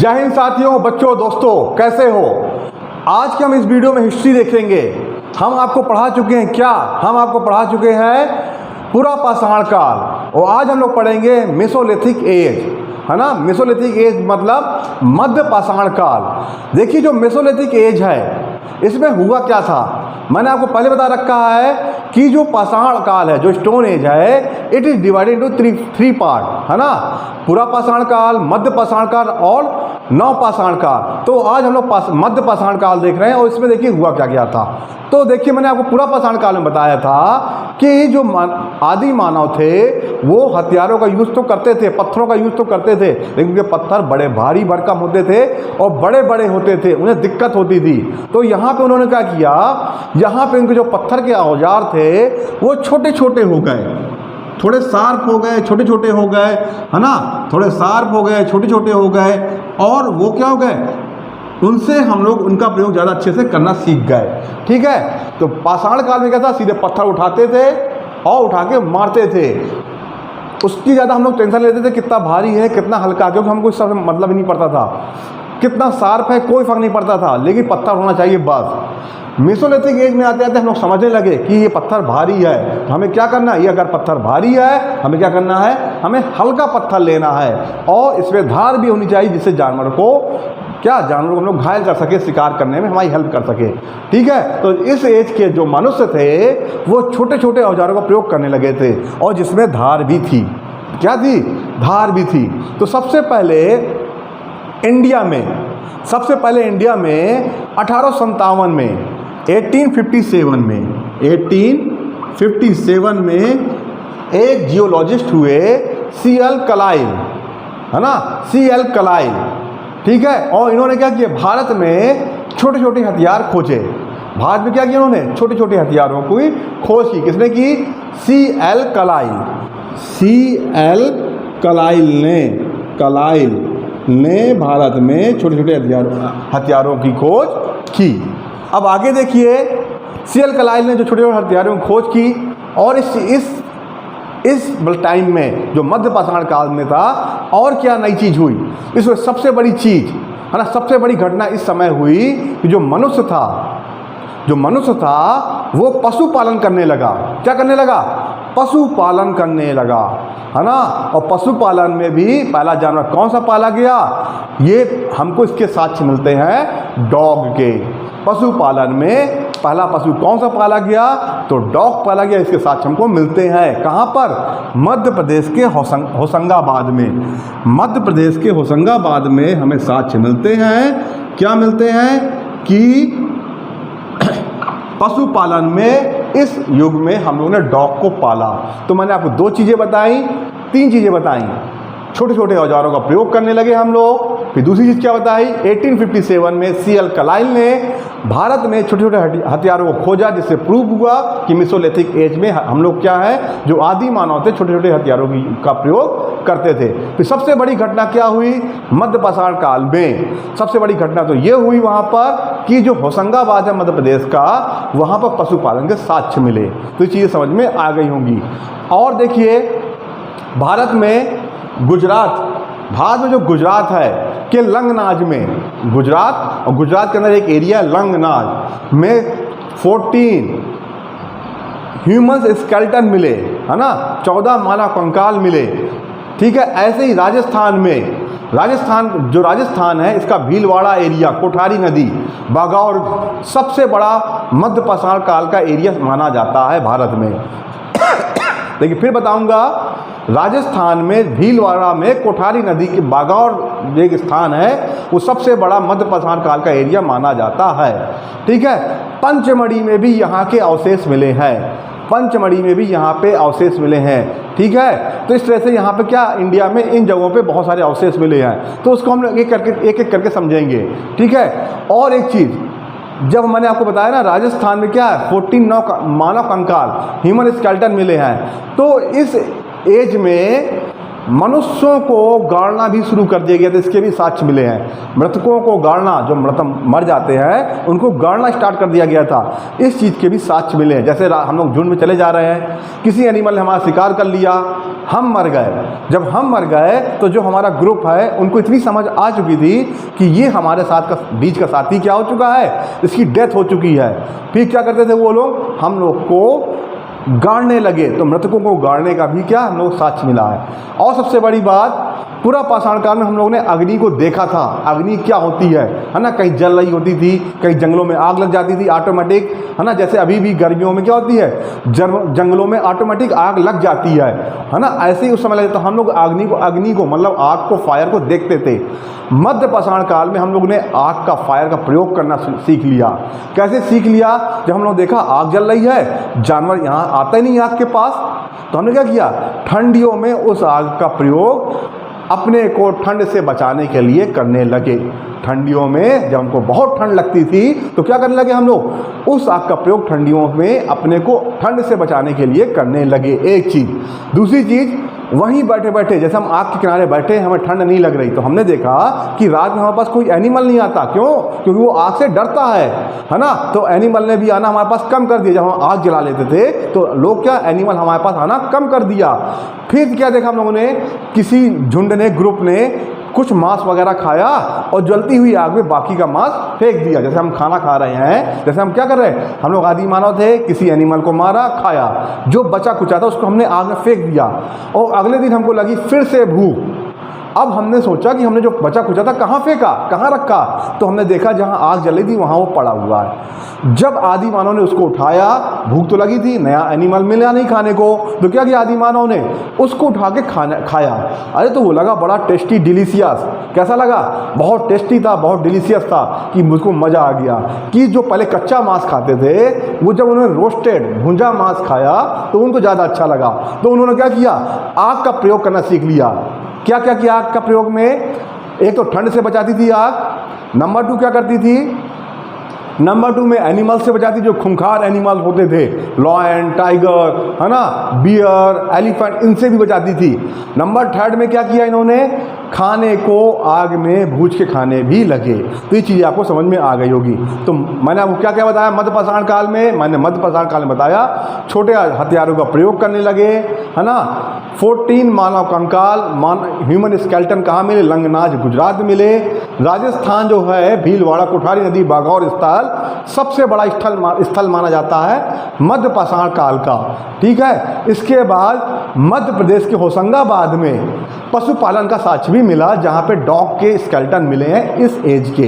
जय हिंद साथियों, बच्चों, दोस्तों, कैसे हो। आज के हम इस वीडियो में हिस्ट्री देखेंगे। हम आपको पढ़ा चुके हैं क्या? हम आपको पढ़ा चुके हैं पूरा पाषाण काल, और आज हम लोग पढ़ेंगे मेसोलिथिक एज, है ना। मेसोलिथिक एज मतलब मध्य पाषाण काल। देखिए, जो मेसोलिथिक एज है इसमें हुआ क्या था, मैंने आपको पहले बता रखा है कि जो पाषाण काल है, जो स्टोन एज है, it is divided into three part, है ना। पूरा पाषाण काल, मध्य पाषाण काल और नव पाषाण काल। तो आज हम लोग मध्य पाषाण काल देख रहे हैं, और इसमें देखिए हुआ क्या क्या था। तो देखिए, मैंने आपको पूरा पाषाण काल में बताया था कि जो आदि मानव थे वो हथियारों का यूज़ तो करते थे, पत्थरों का यूज़ तो करते थे, लेकिन उनके पत्थर बड़े भारी भरकम होते थे और बड़े बड़े होते थे, उन्हें दिक्कत होती थी। तो यहाँ पे उन्होंने क्या किया, यहाँ पे उनके जो पत्थर के औजार थे वो छोटे छोटे हो गए, थोड़े शार्प हो गए, छोटे छोटे हो गए, है ना। थोड़े शार्प हो गए, छोटे छोटे हो गए, और वो क्या हो गए, उनसे हम लोग उनका प्रयोग ज़्यादा अच्छे से करना सीख गए। ठीक है। तो पाषाण काल में क्या था, सीधे पत्थर उठाते थे और उठा के मारते थे। उसकी ज़्यादा हम लोग टेंशन लेते थे कितना भारी है कितना हल्का, क्योंकि हमको इससे मतलब ही नहीं पड़ता था। कितना शार्प है कोई फर्क नहीं पड़ता था, लेकिन पत्थर होना चाहिए बस। मेसोलिथिक एज में आते आते हम लोग समझने लगे कि ये पत्थर भारी है, तो हमें क्या करना है, ये अगर पत्थर भारी है हमें क्या करना है, हमें हल्का पत्थर लेना है, और इसमें धार भी होनी चाहिए जिससे जानवर को जानवर को हम लोग घायल कर सके, शिकार करने में हमारी हेल्प कर सके। ठीक है। तो इस एज के जो मनुष्य थे वो छोटे छोटे औजारों का प्रयोग करने लगे थे, और जिसमें धार भी थी। क्या थी? धार भी थी। तो सबसे पहले इंडिया में 1857 में 1857 में एक जियोलॉजिस्ट हुए, CL कलाइल, है ना, CL कलाइल। ठीक है। और इन्होंने क्या किया, भारत में छोटे छोटे हथियार खोजे। भारत में क्या किया इन्होंने, छोटे छोटे हथियारों की खोज की। किसने की? CL कलाइल ने भारत में छोटे छोटे हथियारों की खोज की। अब आगे देखिए, CL कलाइल ने जो छोटे छोटे हथियारों की खोज की, और इस टाइम में जो मध्य पाषाण काल में था, और क्या नई चीज़ हुई इसमें, सबसे बड़ी चीज़, है ना, सबसे बड़ी घटना इस समय हुई कि जो मनुष्य था वो पशुपालन करने लगा। क्या करने लगा? पशुपालन करने लगा, है ना। और पशुपालन में भी पहला जानवर कौन सा पाला गया, ये हमको इसके साक्ष्य मिलते हैं डॉग के। पशुपालन में पहला पशु कौन सा पाला गया, तो डॉग पाला गया। इसके साक्ष्य हमको मिलते हैं कहाँ पर? मध्य प्रदेश के होशंगाबाद में। मध्य प्रदेश के होशंगाबाद में हमें साक्ष्य मिलते हैं। क्या मिलते हैं कि पशुपालन में इस युग में हम लोगों ने डॉग को पाला। तो मैंने आपको तीन चीज़ें बताई। छोटे छोटे औजारों का प्रयोग करने लगे हम लोग। फिर दूसरी चीज़ क्या बताई, 1857 में CL कलाइल ने भारत में छोटे छोटे हथियारों को खोजा, जिससे प्रूव हुआ कि मेसोलिथिक एज में हम लोग क्या है, जो आदि मानव थे छोटे छोटे हथियारों का प्रयोग करते थे। फिर सबसे बड़ी घटना क्या हुई मध्य पाषाण काल में? सबसे बड़ी घटना तो ये हुई वहाँ पर कि जो होशंगाबाद है मध्य प्रदेश का, वहाँ पर पशुपालन के साक्ष्य मिले। तो ये चीज़ें समझ में आ गई होंगी। और देखिए, भारत में जो गुजरात है के लंगनाज में, गुजरात के अंदर एक एरिया लंगनाज में 14 ह्यूमन स्केलेटन मिले, है ना, 14 मानव कंकाल मिले। ठीक है। ऐसे ही राजस्थान है, इसका भीलवाड़ा एरिया, कोठारी नदी, बागौर सबसे बड़ा मध्य पाषाण काल का एरिया माना जाता है भारत में। लेकिन फिर बताऊंगा, राजस्थान में भीलवाड़ा में कोठारी नदी के बागौर एक स्थान है, वो सबसे बड़ा मध्य पाषाण काल का एरिया माना जाता है। ठीक है। पंचमढ़ी में भी यहाँ के अवशेष मिले हैं। ठीक है। तो इस तरह से यहाँ पे क्या, इंडिया में इन जगहों पे बहुत सारे अवशेष मिले हैं। तो उसको हम लोग एक एक करके समझेंगे। ठीक है। और एक चीज़, जब मैंने आपको बताया ना, राजस्थान में क्या है, 14 मानव कंकाल ह्यूमन स्केलेटन मिले हैं। तो इस एज में मनुष्यों को गाड़ना भी शुरू कर दिया गया था। इसके भी साक्ष्य मिले हैं। मृतकों को गाड़ना, जो मृत मर जाते हैं उनको गाड़ना स्टार्ट कर दिया गया था। इस चीज़ के भी साक्ष्य मिले हैं। जैसे हम लोग झुंड में चले जा रहे हैं, किसी एनिमल ने हमारा शिकार कर लिया, हम मर गए। जब हम मर गए तो जो हमारा ग्रुप है उनको इतनी समझ आ चुकी थी कि ये हमारे साथ का बीच का साथी क्या हो चुका है, इसकी डेथ हो चुकी है। फिर क्या करते थे वो लोग, हम लोग को गाड़ने लगे। तो मृतकों को गाड़ने का भी क्या हम लोग साक्ष्य मिला है। और सबसे बड़ी बात, पूरा पाषाण काल में हम लोगों ने अग्नि को देखा था। अग्नि क्या होती है ना, कहीं जल रही होती थी, कहीं जंगलों में आग लग जाती थी ऑटोमेटिक, है ना। जैसे अभी भी गर्मियों में क्या होती है, जंगलों में ऑटोमेटिक आग लग जाती है ना। ऐसे ही उस समय लगे। तो हम लोग अग्नि को मतलब आग को, फायर को देखते थे। मध्य पाषाण काल में हम लोग ने आग का, फायर का प्रयोग करना सीख लिया। कैसे सीख लिया? जब हम लोग देखा आग जल रही है, जानवर यहाँ आता ही नहीं आग के पास, तो हमने क्या किया, ठंडियों में उस आग का प्रयोग अपने को ठंड से बचाने के लिए करने लगे। ठंडियों में जब हमको बहुत ठंड लगती थी तो क्या करने लगे हम लोग, उस आग का प्रयोग ठंडियों में अपने को ठंड से बचाने के लिए करने लगे। एक चीज़। दूसरी चीज़, वहीं बैठे बैठे, जैसे हम आग के किनारे बैठे, हमें ठंड नहीं लग रही, तो हमने देखा कि रात में हमारे पास कोई एनिमल नहीं आता। क्यों? क्योंकि वो आग से डरता है ना। तो एनिमल ने भी आना हमारे पास कम कर दिया। जब हम आग जला लेते थे तो लोग क्या, एनिमल हमारे पास आना कम कर दिया। फिर क्या देखा हम लोगों ने, किसी झुंड ने, ग्रुप ने कुछ मांस वगैरह खाया और जलती हुई आग में बाकी का मांस फेंक दिया। जैसे हम खाना खा रहे हैं, जैसे हम क्या कर रहे हैं, हम लोग आदि मानव थे, किसी एनिमल को मारा, खाया, जो बचा कुचा था उसको हमने आग में फेंक दिया। और अगले दिन हमको लगी फिर से भूख। अब हमने सोचा कि हमने जो बचा कुचा था कहाँ फेंका, कहाँ रखा, तो हमने देखा जहाँ आग जल रही थी वहाँ वो पड़ा हुआ है। जब आदि मानव ने उसको उठाया, भूख तो लगी थी, नया एनिमल मिला नहीं खाने को, तो क्या किया आदि मानव ने, उसको उठा के खाया। अरे तो वो लगा बड़ा टेस्टी, डिलीशियस। कैसा लगा? बहुत टेस्टी था, बहुत डिलीशियस था, कि मुझको मज़ा आ गया। कि जो पहले कच्चा मांस खाते थे, वो जब उन्होंने रोस्टेड, भुंजा मांस खाया तो उनको ज़्यादा अच्छा लगा। तो उन्होंने क्या किया, आग का प्रयोग करना सीख लिया। क्या क्या किया आग का प्रयोग में? एक तो ठंड से बचाती थी आग। नंबर 2 क्या करती थी, नंबर 2 में एनिमल से बचाती, जो खूंखार एनिमल होते थे, लॉयन, टाइगर, है ना, बियर, एलिफेंट, इनसे भी बचाती थी। नंबर 3 में क्या किया इन्होंने, खाने को आग में भूज के खाने भी लगे। तो ये चीज़ें आपको समझ में आ गई होगी। तो मैंने आपको क्या क्या बताया मध्य पाषाण काल में? मैंने मध्य पाषाण काल में बताया छोटे हथियारों का प्रयोग करने लगे, है ना। 14 मानव कंकाल, ह्यूमन स्केल्टन कहाँ मिले? लंगनाज गुजरात में मिले। राजस्थान जो है, भीलवाड़ा, कोठारी नदी, बागौर स्थल सबसे बड़ा स्थल माना जाता है मध्य पाषाण काल का। ठीक है। इसके बाद मध्य प्रदेश के होशंगाबाद में पशुपालन का साक्ष्य भी मिला, जहाँ पे डॉग के स्केल्टन मिले हैं इस एज के,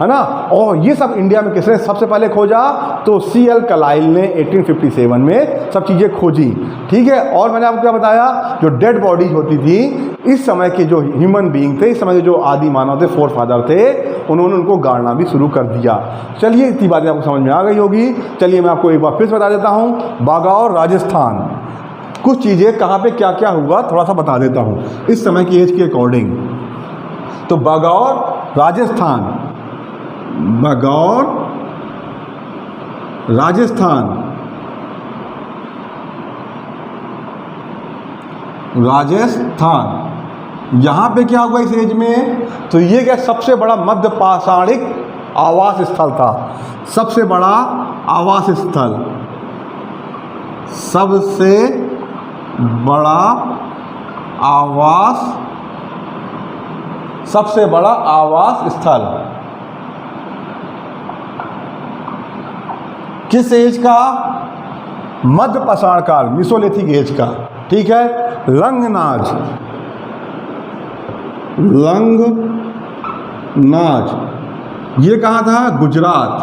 है ना। और ये सब इंडिया में किसने सबसे पहले खोजा? तो C.L. कलाइल ने 1857 में सब चीज़ें खोजी। ठीक है। और मैंने आपको क्या बताया, जो डेड बॉडीज होती थी, इस समय के जो ह्यूमन बीइंग थे, इस समय के जो आदि मानव थे, फोर फादर थे, उन्होंने उनको गाड़ना भी शुरू कर दिया। चलिए, इतनी बातें आपको समझ में आ गई होगी। चलिए मैं आपको एक बार फिर से बता देता हूँ। बागौर राजस्थान, कुछ चीज़ें कहाँ पे क्या क्या हुआ थोड़ा सा बता देता हूँ इस समय की एज के अकॉर्डिंग। तो बागौर राजस्थान, बागौर राजस्थान, राजस्थान, यहाँ पे क्या हुआ इस एज में? तो ये क्या सबसे बड़ा मध्य पाषाणिक आवास स्थल था। सबसे बड़ा आवास स्थल, सबसे बड़ा आवास, सबसे बड़ा आवास स्थल किस एज का? मध्य पाषाण काल, मिसोलिथिक एज का। ठीक है। लंगनाज, लंगनाज ये कहाँ था? गुजरात।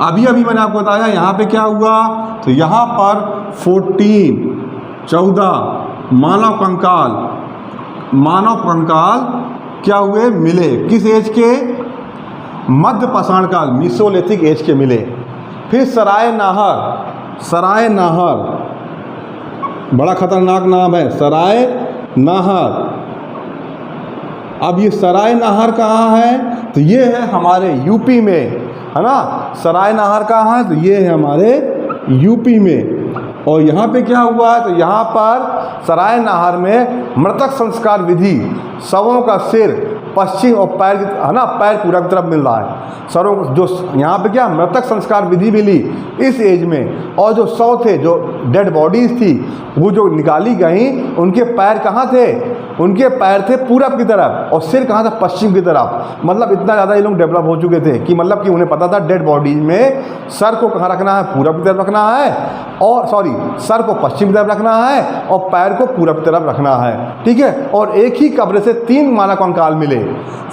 अभी अभी मैंने आपको बताया यहाँ पे क्या हुआ, तो यहाँ पर 14 मानव कंकाल क्या हुए? मिले। किस एज के? मध्य पाषाण काल, मिसोलिथिक एज के मिले। फिर सराय नाहर, बड़ा खतरनाक नाम है, सराय नाहर। अब ये सराय नाहर कहाँ है? तो ये है हमारे यूपी में, है ना। सराय नाहर कहाँ है? तो ये है हमारे यूपी में। और यहाँ पे क्या हुआ है, तो यहाँ पर सराय नाहर में मृतक संस्कार विधि, शवों का सिर पश्चिम और पैर है ना, पैर पूरा की तरफ मिल रहा है। सरों जो यहाँ पे क्या मृतक संस्कार विधि मिली इस एज में, और जो शव थे, जो डेड बॉडीज थी, वो जो निकाली गई, उनके पैर कहाँ थे, उनके पैर थे पूरब की तरफ, और सिर कहाँ था, पश्चिम की तरफ। मतलब इतना ज़्यादा ये लोग डेवलप हो चुके थे कि मतलब कि उन्हें पता था डेड बॉडीज में सर को कहाँ रखना है, पूरब की तरफ रखना है, और सर को पश्चिम की तरफ रखना है और पैर को पूरब की तरफ रखना है, ठीक है। और एक ही कब्र से 3 मानव कंकाल मिले।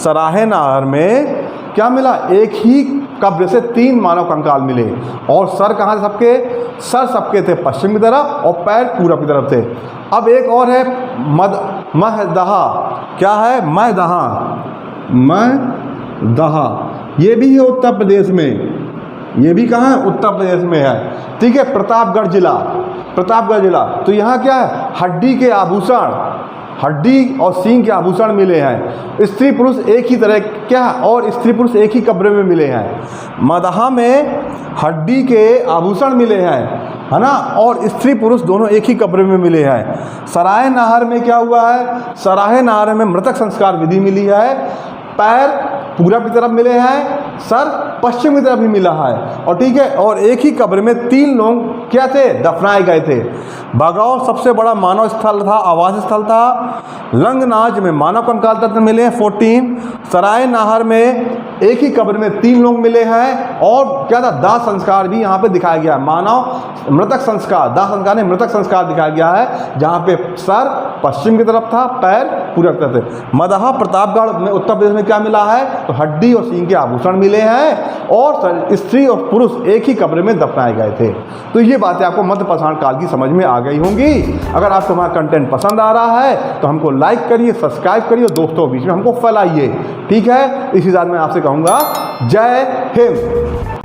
सराहे नाहर में क्या मिला, एक ही कब्र से 3 मानव कंकाल मिले, और सर कहाँ सबके, सर सबके थे पश्चिम की तरफ और पैर पूरब की तरफ थे। अब एक और है महदहा, क्या है, महदहा, ये भी है उत्तर प्रदेश में, ये भी कहाँ है, उत्तर प्रदेश में है, ठीक है। प्रतापगढ़ जिला, तो यहाँ क्या है, हड्डी के आभूषण, हड्डी और सींग के आभूषण मिले हैं। स्त्री पुरुष एक ही तरह, क्या, और स्त्री पुरुष एक ही कब्र में मिले हैं। मदहा में हड्डी के आभूषण मिले हैं, है ना, और स्त्री पुरुष दोनों एक ही कब्र में मिले हैं। सराय नाहर में क्या हुआ है, सराय नाहर में मृतक संस्कार विधि मिली है। पैर पूरब की तरफ मिले हैं, सर पश्चिम की तरफ भी मिला है, और ठीक है। और एक ही कब्र में 3 लोग क्या थे, दफनाए गए थे। भगौर सबसे बड़ा मानव स्थल था, आवास स्थल था। लंगनाज में मानव कंकाल तत्व मिले हैं 14। सराय नाहर में एक ही कब्र में 3 लोग मिले हैं, और क्या था, दाह संस्कार भी यहाँ पे दिखाया गया है। मानव मृतक संस्कार, दाह संस्कार ने मृतक संस्कार दिखाया गया है, जहाँ पे सर पश्चिम की तरफ था, पैर पूरब की तरफ थे। मदहा प्रतापगढ़ में उत्तर प्रदेश में क्या मिला है, तो हड्डी और सींग के आभूषण मिले हैं, और स्त्री और पुरुष एक ही कब्र में दफनाए गए थे। तो ये बातें आपको मध्य पाषाण काल की समझ में आ गई होंगी। अगर आपको हमारा कंटेंट पसंद आ रहा है तो हमको लाइक करिए, सब्सक्राइब करिए, और दोस्तों के बीच में हमको फैलाइए, ठीक है। इसी साथ मैं आपसे कहूँगा जय हिंद।